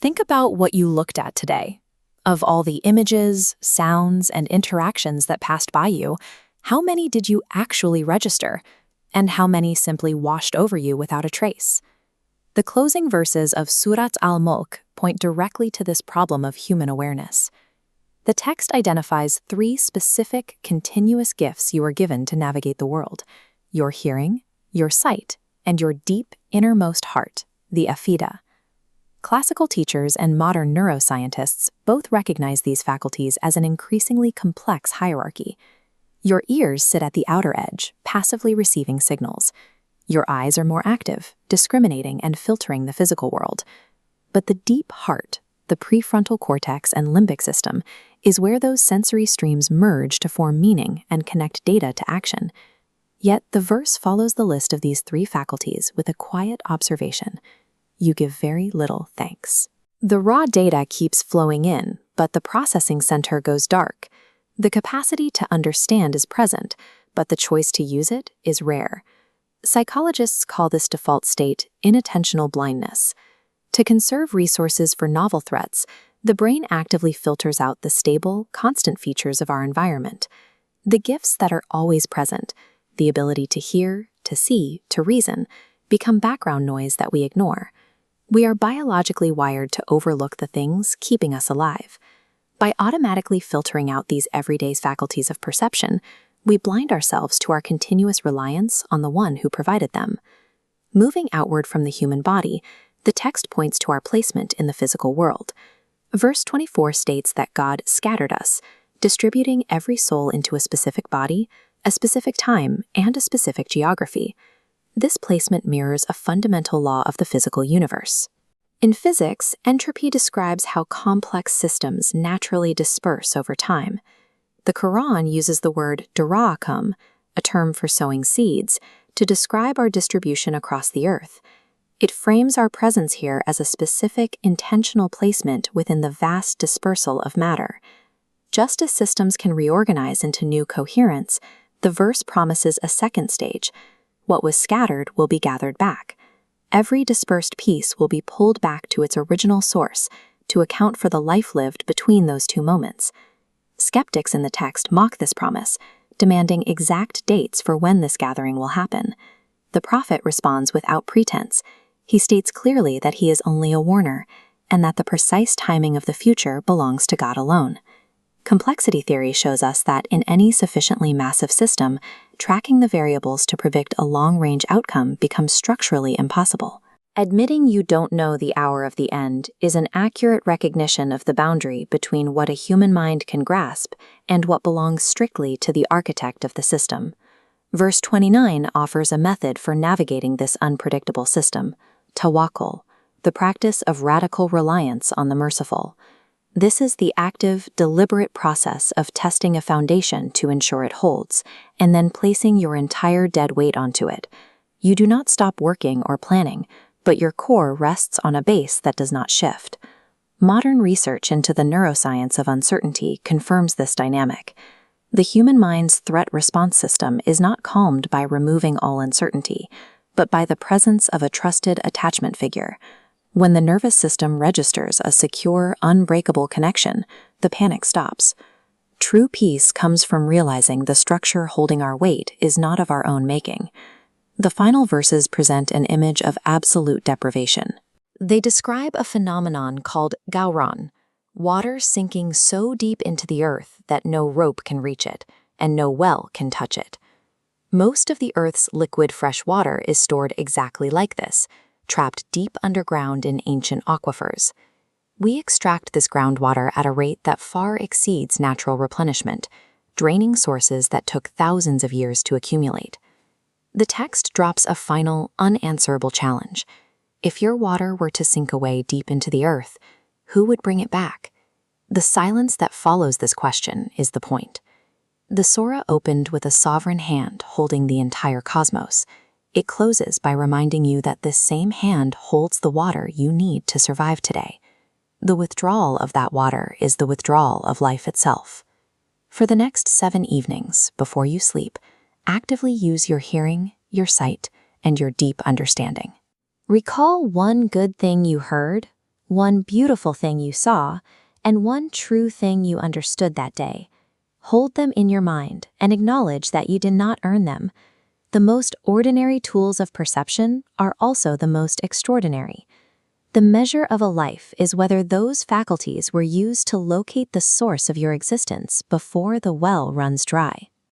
Think about what you looked at today. Of all the images, sounds, and interactions that passed by you, how many did you actually register? And how many simply washed over you without a trace? The closing verses of Sūrat al-Mulk point directly to this problem of human awareness. The text identifies 3 specific, continuous gifts you are given to navigate the world: your hearing, your sight, and your deep, innermost heart, the afida. Classical teachers and modern neuroscientists both recognize these faculties as an increasingly complex hierarchy. Your ears sit at the outer edge, passively receiving signals. Your eyes are more active, discriminating and filtering the physical world. But the deep heart, the prefrontal cortex and limbic system, is where those sensory streams merge to form meaning and connect data to action. Yet the verse follows the list of these 3 faculties with a quiet observation: you give very little thanks. The raw data keeps flowing in, but the processing center goes dark. The capacity to understand is present, but the choice to use it is rare. Psychologists call this default state inattentional blindness. To conserve resources for novel threats, the brain actively filters out the stable, constant features of our environment. The gifts that are always present, the ability to hear, to see, to reason, become background noise that we ignore. We are biologically wired to overlook the things keeping us alive. By automatically filtering out these everyday faculties of perception, we blind ourselves to our continuous reliance on the one who provided them. Moving outward from the human body, the text points to our placement in the physical world. Verse 24 states that God scattered us, distributing every soul into a specific body, a specific time, and a specific geography. This placement mirrors a fundamental law of the physical universe. In physics, entropy describes how complex systems naturally disperse over time. The Quran uses the word dara'akum, a term for sowing seeds, to describe our distribution across the earth. It frames our presence here as a specific, intentional placement within the vast dispersal of matter. Just as systems can reorganize into new coherence, the verse promises a second stage. What was scattered will be gathered back. Every dispersed piece will be pulled back to its original source to account for the life lived between those 2 moments. Skeptics in the text mock this promise, demanding exact dates for when this gathering will happen. The prophet responds without pretense. He states clearly that he is only a warner, and that the precise timing of the future belongs to God alone. Complexity theory shows us that in any sufficiently massive system, tracking the variables to predict a long-range outcome becomes structurally impossible. Admitting you don't know the hour of the end is an accurate recognition of the boundary between what a human mind can grasp and what belongs strictly to the architect of the system. Verse 29 offers a method for navigating this unpredictable system: tawakkul, the practice of radical reliance on the merciful. This is the active, deliberate process of testing a foundation to ensure it holds, and then placing your entire dead weight onto it. You do not stop working or planning, but your core rests on a base that does not shift. Modern research into the neuroscience of uncertainty confirms this dynamic. The human mind's threat response system is not calmed by removing all uncertainty, but by the presence of a trusted attachment figure. When the nervous system registers a secure, unbreakable connection, the panic stops. True peace comes from realizing the structure holding our weight is not of our own making. The final verses present an image of absolute deprivation. They describe a phenomenon called gauran, water sinking so deep into the earth that no rope can reach it, and no well can touch it. Most of the Earth's liquid fresh water is stored exactly like this, trapped deep underground in ancient aquifers. We extract this groundwater at a rate that far exceeds natural replenishment, draining sources that took thousands of years to accumulate. The text drops a final, unanswerable challenge. If your water were to sink away deep into the earth, who would bring it back? The silence that follows this question is the point. The surah opened with a sovereign hand holding the entire cosmos. It closes by reminding you that this same hand holds the water you need to survive today. The withdrawal of that water is the withdrawal of life itself. For the next 7 evenings, before you sleep, actively use your hearing, your sight, and your deep understanding. Recall one good thing you heard, one beautiful thing you saw, and one true thing you understood that day. Hold them in your mind and acknowledge that you did not earn them. The most ordinary tools of perception are also the most extraordinary. The measure of a life is whether those faculties were used to locate the source of your existence before the well runs dry.